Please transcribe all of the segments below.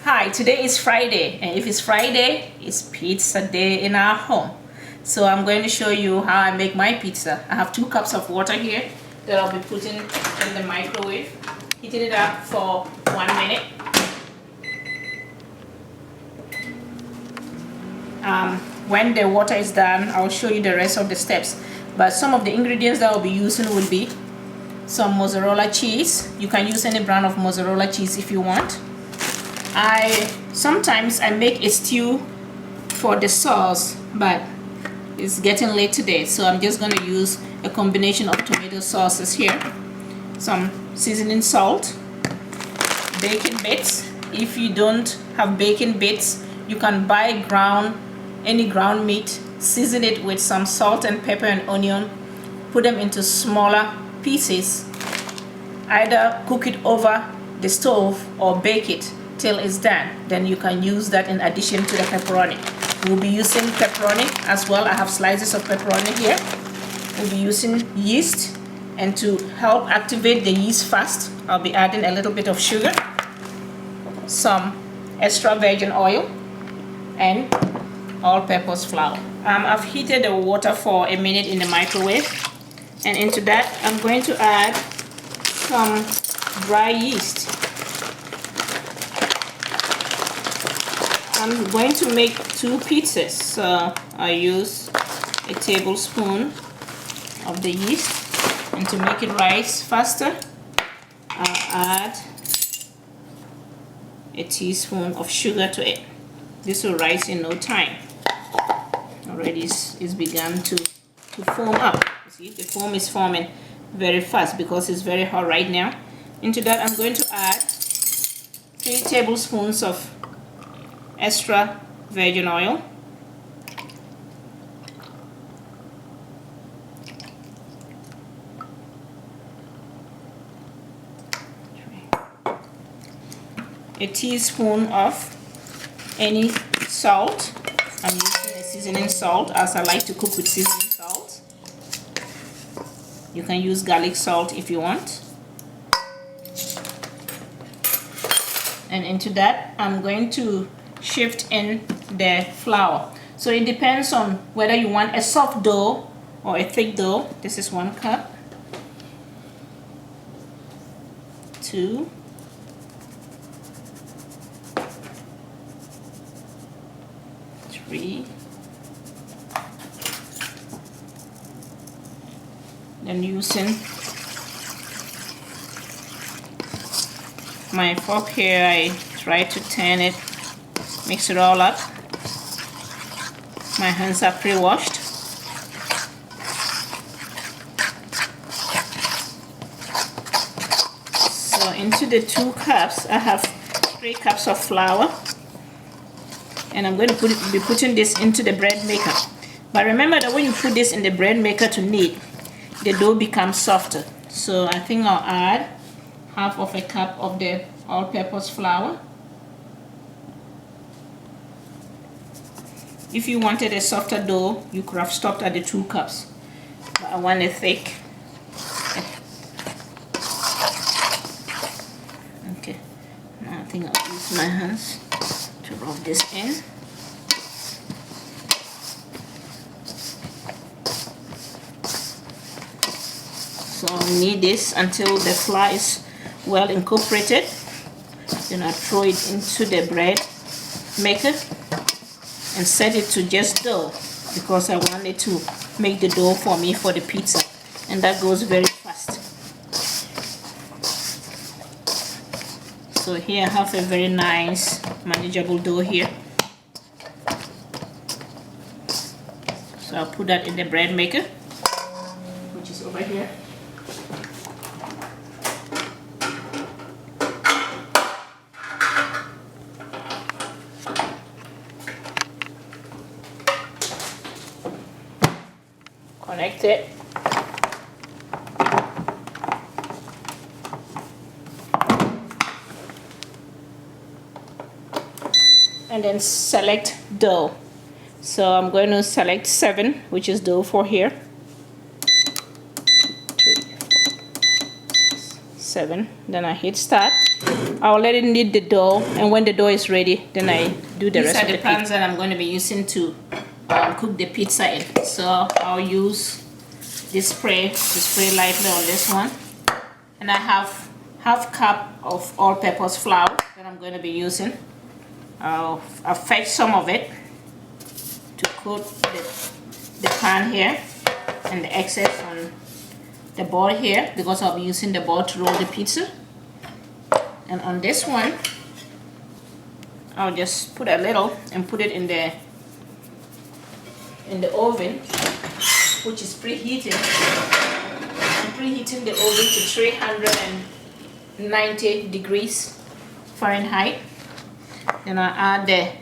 Hi, today is Friday, and if it's Friday, it's pizza day in our home. So I'm going to show you how I make my pizza. I have 2 cups of water here that I'll be putting in the microwave, heating it up for 1 minute. When the water is done, I'll show you the rest of the steps. But some of the ingredients that I'll be using will be some mozzarella cheese. You can use any brand of mozzarella cheese if you want. Sometimes I make a stew for the sauce, but it's getting late today, so I'm just going to use a combination of tomato sauces here, some seasoning salt, bacon bits. If you don't have bacon bits, you can buy any ground meat, season it with some salt and pepper and onion, put them into smaller pieces, either cook it over the stove or bake it till it's done. Then you can use that in addition to the pepperoni. We'll be using pepperoni as well. I have slices of pepperoni here. We'll be using yeast, and to help activate the yeast fast, I'll be adding a little bit of sugar, some extra virgin oil, and all-purpose flour. I've heated the water for a minute in the microwave, and into that I'm going to add some dry yeast. I'm going to make 2 pizzas, so I use a tablespoon of the yeast, and to make it rise faster, I'll add a teaspoon of sugar to it. This will rise in no time. Already it's begun to foam up. You see, the foam is forming very fast because it's very hot right now. Into that I'm going to add 3 tablespoons of extra virgin oil, a teaspoon of any salt. I'm using a seasoning salt as I like to cook with seasoning salt. You can use garlic salt if you want. And into that I'm going to shift in the flour. So it depends on whether you want a soft dough or a thick dough. This is 1 cup, 2, 3, then using my fork here, I try to turn it, mix it all up. My hands are pre-washed. So into the 2 cups, I have 3 cups of flour, and I'm going to be putting this into the bread maker. But remember that when you put this in the bread maker to knead, the dough becomes softer. So I think I'll add half of a cup of the all-purpose flour. If you wanted a softer dough, you could have stopped at the 2 cups. But I want it thick. Okay, now I think I'll use my hands to rub this in. So I'll knead this until the flour is well incorporated. Then I'll throw it into the bread maker and set it to just dough, because I want it to make the dough for me for the pizza, and that goes very fast. So here I have a very nice manageable dough here. So I'll put that in the bread maker, which is over here. Connect it. And then select dough. So I'm going to select 7, which is dough for here. 2, 3, 4, 5, 6, 7. Then I hit start. I'll let it knead the dough, and when the dough is ready, then I do the rest of the pizza. These are the pans that I'm going to be using to cook the pizza in. So I'll use this spray lightly on this one, and I have half cup of all-purpose flour that I'm going to be using. I'll fetch some of it to coat the pan here and the excess on the board here, because I'll be using the board to roll the pizza. And on this one, I'll just put a little and put it in the oven, which is preheating. I'm preheating the oven to 390 degrees Fahrenheit. Then I'll add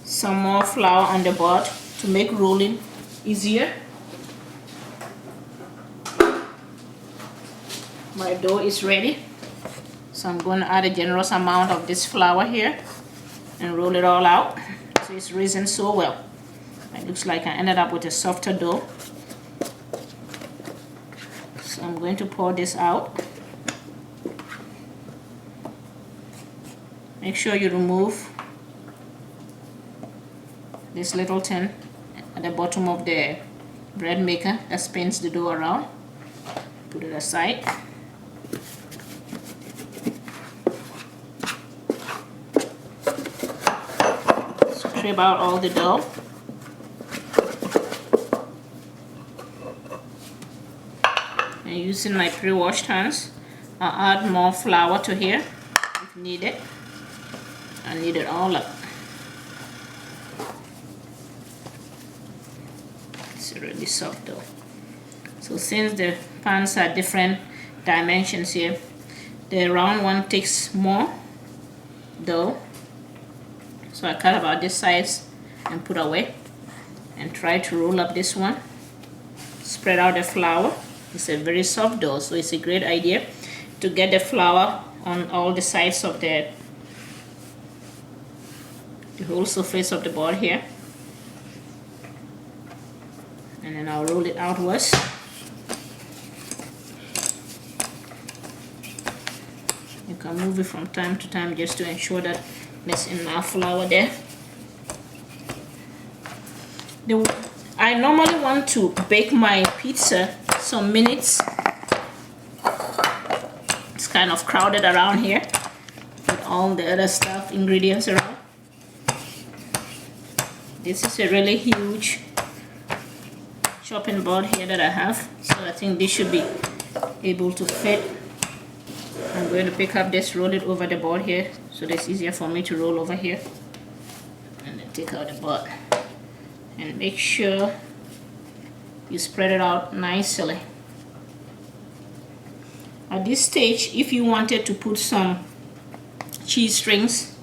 some more flour on the board to make rolling easier. My dough is ready. So I'm going to add a generous amount of this flour here and roll it all out. So it's risen so well. It looks like I ended up with a softer dough. So I'm going to pour this out. Make sure you remove this little tin at the bottom of the bread maker that spins the dough around. Put it aside. Scrape out all the dough. And using my pre-washed hands, I'll add more flour to here if needed. I knead it all up. It's really soft dough. So since the pans are different dimensions here, the round one takes more dough. So I cut about this size and put away, and try to roll up this one. Spread out the flour. It's a very soft dough, so it's a great idea to get the flour on all the sides of the whole surface of the board here. And then I'll roll it outwards. You can move it from time to time just to ensure that there's enough flour there. I normally want to bake my pizza some minutes. It's kind of crowded around here with all the other stuff, ingredients around. This is a really huge chopping board here that I have, so I think this should be able to fit. I'm going to pick up this, roll it over the board here, so it's easier for me to roll over here, and then take out the board. And make sure you spread it out nicely. At this stage, if you wanted to put some cheese strings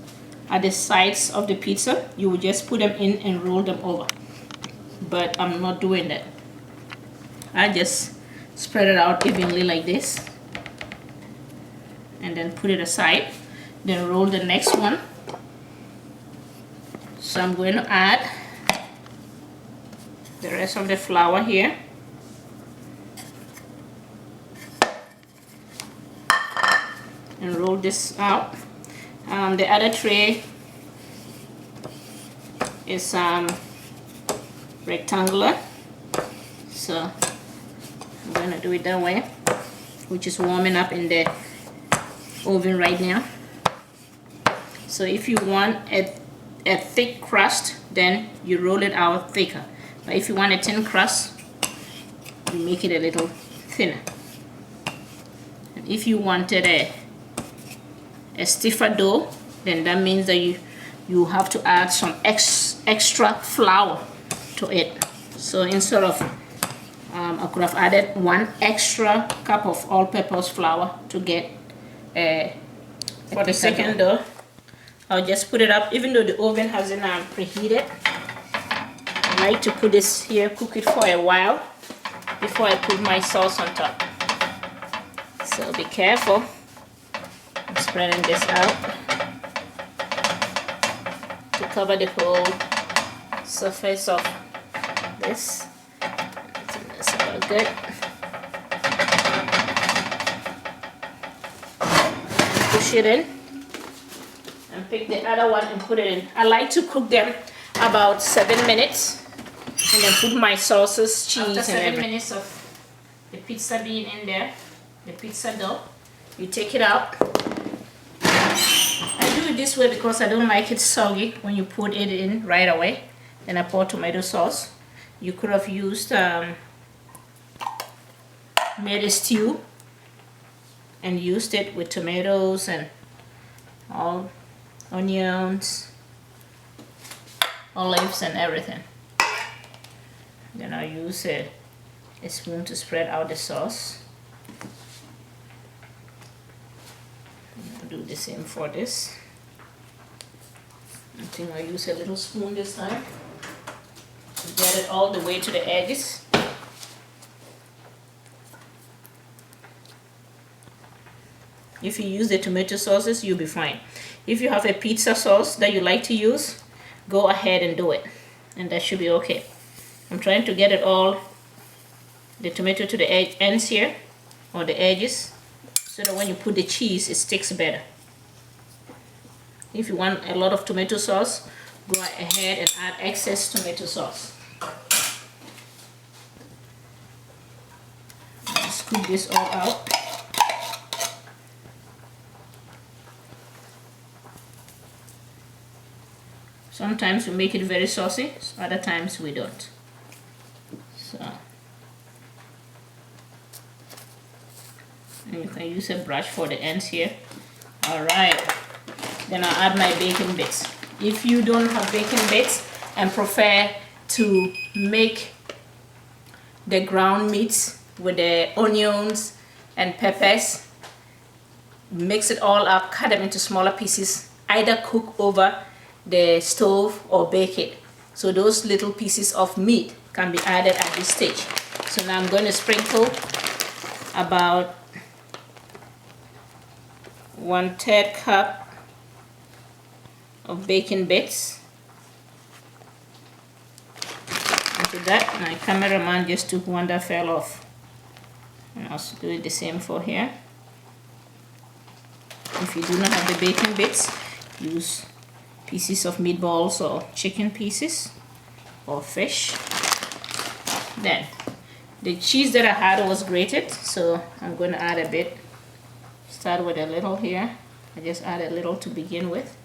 at the sides of the pizza, you would just put them in and roll them over. But I'm not doing that. I just spread it out evenly like this, and then put it aside. Then roll the next one. So I'm going to add the rest of the flour here. And roll this out. The other tray is rectangular, so I'm going to do it that way, which is warming up in the oven right now. So if you want a thick crust, then you roll it out thicker. But if you want a thin crust, you make it a little thinner. And if you wanted a stiffer dough, then that means that you have to add some extra flour to it. So instead of I could have added 1 extra cup of all-purpose flour to get for the second dough. I'll just put it up, even though the oven hasn't preheated. I like to put this here, cook it for a while before I put my sauce on top. So be careful. I'm spreading this out to cover the whole surface of this. I think that's about good. push it in and pick the other one and put it in. I like to cook them about 7 minutes and then put my sauces, cheese, after 7 minutes of the pizza being in there, the pizza dough, you take it out. I do it this way because I don't like it soggy when you put it in right away. Then I pour tomato sauce. You could have used made a stew and used it with tomatoes and all onions, olives and everything. Then I'll use a spoon to spread out the sauce. I'll do the same for this. I think I'll use a little spoon this time to get it all the way to the edges. If you use the tomato sauces, you'll be fine. If you have a pizza sauce that you like to use, go ahead and do it, and that should be okay. I'm trying to get it all, the tomato to the ends here, or the edges, so that when you put the cheese, it sticks better. If you want a lot of tomato sauce, go ahead and add excess tomato sauce. Scoop this all out. Sometimes we make it very saucy, other times we don't. So, and you can use a brush for the ends here. Alright, then I'll add my bacon bits. If you don't have bacon bits and prefer to make the ground meats with the onions and peppers, mix it all up, cut them into smaller pieces, either cook over the stove or bake it. So those little pieces of meat can be added at this stage. So now I'm going to sprinkle about 1/3 cup of bacon bits into that. My cameraman just took one that fell off, and I'll do it the same for here. If you do not have the bacon bits, use pieces of meatballs or chicken pieces or fish. Then the cheese that I had was grated, so I'm going to add a bit. Start with a little here. I just add a little to begin with.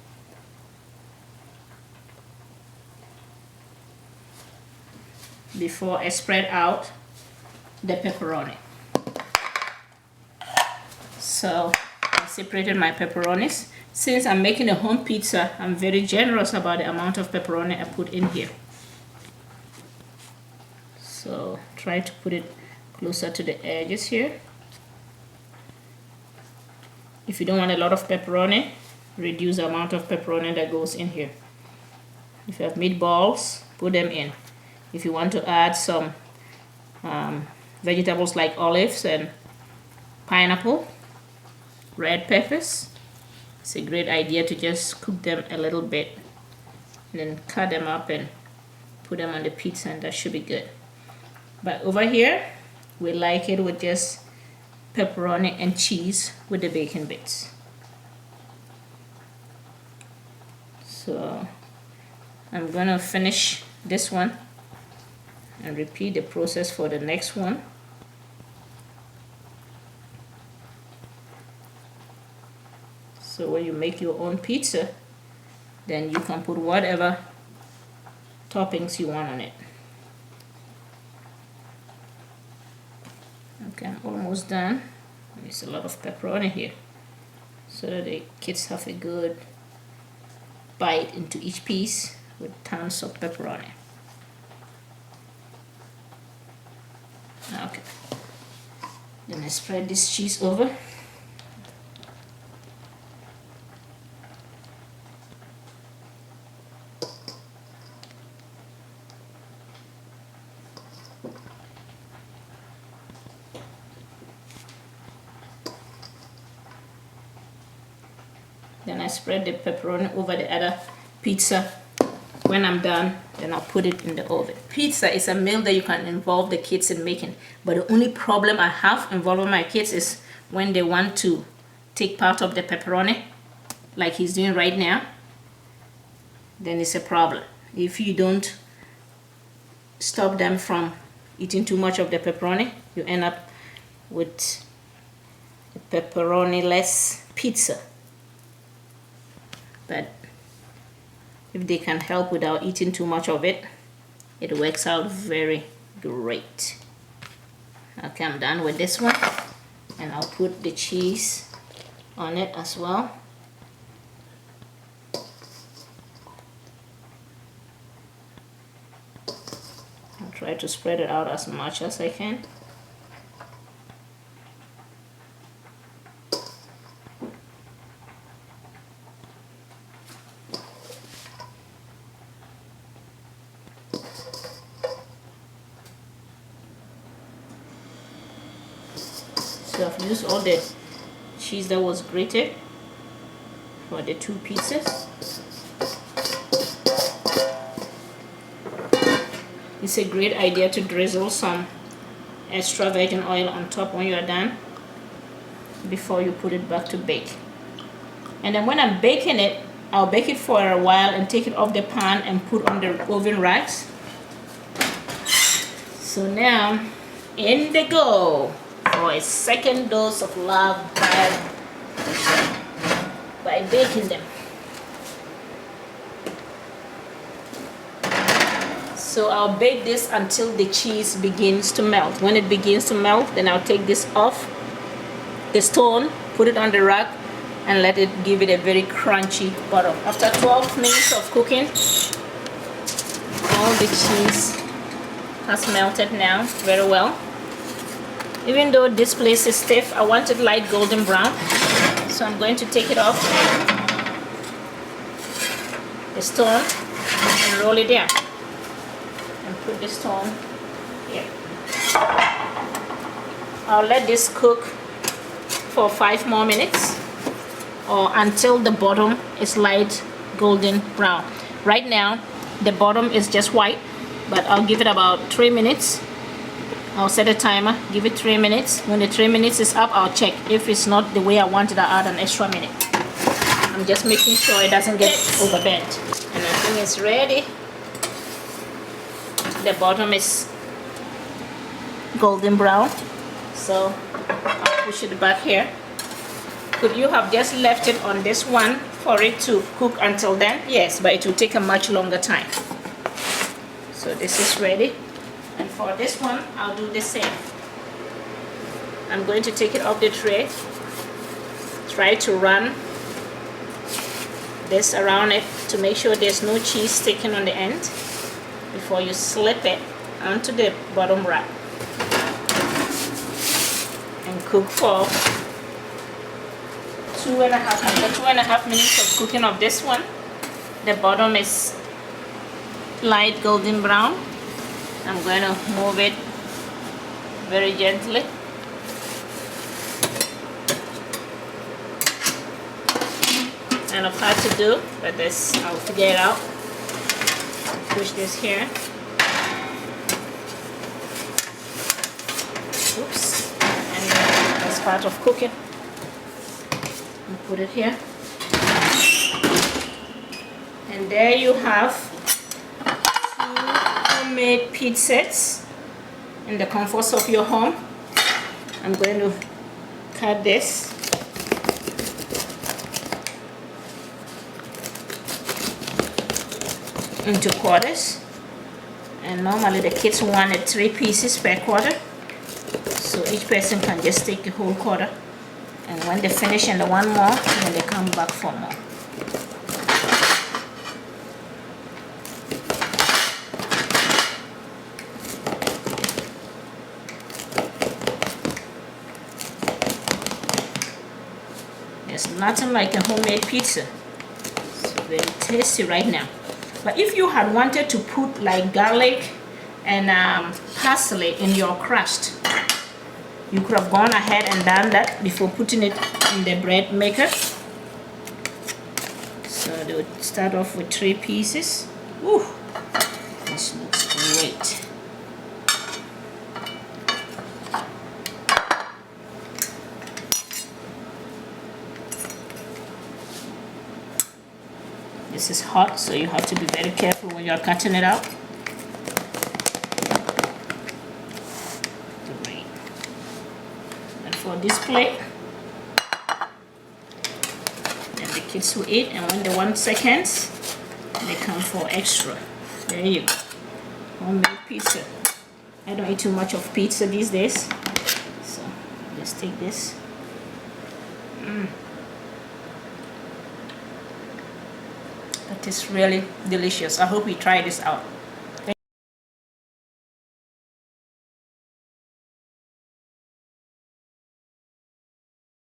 Before I spread out the pepperoni. So I separated my pepperonis. Since I'm making a home pizza, I'm very generous about the amount of pepperoni I put in here. So try to put it closer to the edges here. If you don't want a lot of pepperoni, reduce the amount of pepperoni that goes in here. If you have meatballs, put them in. If you want to add some vegetables like olives and pineapple, red peppers, it's a great idea to just cook them a little bit and then cut them up and put them on the pizza, and that should be good. But over here, we like it with just pepperoni and cheese with the bacon bits. So I'm gonna finish this one and repeat the process for the next one. So when you make your own pizza, then you can put whatever toppings you want on it. Okay, I'm almost done. There's a lot of pepperoni here, so that the kids have a good bite into each piece with tons of pepperoni. Okay, then I spread this cheese over. Then I spread the pepperoni over the other pizza. When I'm done, then I'll put it in the oven. Pizza is a meal that you can involve the kids in making, but the only problem I have involving my kids is when they want to take part of the pepperoni like he's doing right now, then it's a problem. If you don't stop them from eating too much of the pepperoni, you end up with a pepperoni-less pizza. But if they can help without eating too much of it, it works out very great. Okay, I'm done with this one, and I'll put the cheese on it as well. I'll try to spread it out as much as I can. So I've used all the cheese that was grated for the 2 pieces. It's a great idea to drizzle some extra virgin oil on top when you're done before you put it back to bake. And then when I'm baking it, I'll bake it for a while and take it off the pan and put on the oven racks. So now, in they go for a second dose of love by baking them. So I'll bake this until the cheese begins to melt. When it begins to melt, then I'll take this off the stone, put it on the rack, and let it give it a very crunchy bottom. After 12 minutes of cooking, all the cheese has melted now very well. Even though this place is stiff, I want it light golden brown. So I'm going to take it off the stone and roll it down. And put the stone here. I'll let this cook for 5 more minutes or until the bottom is light golden brown. Right now, the bottom is just white, but I'll give it about 3 minutes. I'll set a timer, give it 3 minutes. When the 3 minutes is up, I'll check. If it's not the way I want it, I'll add an extra minute. I'm just making sure it doesn't get overbent. And I think it's ready. The bottom is golden brown. So I'll push it back here. Could you have just left it on this one for it to cook until then? Yes, but it will take a much longer time. So this is ready. And for this one, I'll do the same. I'm going to take it off the tray. Try to run this around it to make sure there's no cheese sticking on the end before you slip it onto the bottom rack. And cook for 2.5 minutes of cooking of this one. The bottom is light golden brown. I'm going to move it very gently. Kind of hard to do, but this I'll figure it out. Push this here. Oops. And that's part of cooking. And put it here. And there you have homemade pizzas in the comforts of your home. I'm going to cut this into quarters, and normally the kids wanted 3 pieces per quarter, so each person can just take the whole quarter, and when they finish and they want more, then they come back for more. There's nothing like a homemade pizza. It's very tasty right now. But if you had wanted to put like garlic and parsley in your crust, you could have gone ahead and done that before putting it in the bread maker. So they would start off with 3 pieces. Ooh, this looks great. This is hot, so you have to be very careful when you're cutting it out. Great. And for display, then the kids will eat, and when they want seconds, they come for extra. There you go. Homemade pizza. I don't eat too much of pizza these days, so let's take this. That is really delicious. I hope you try this out.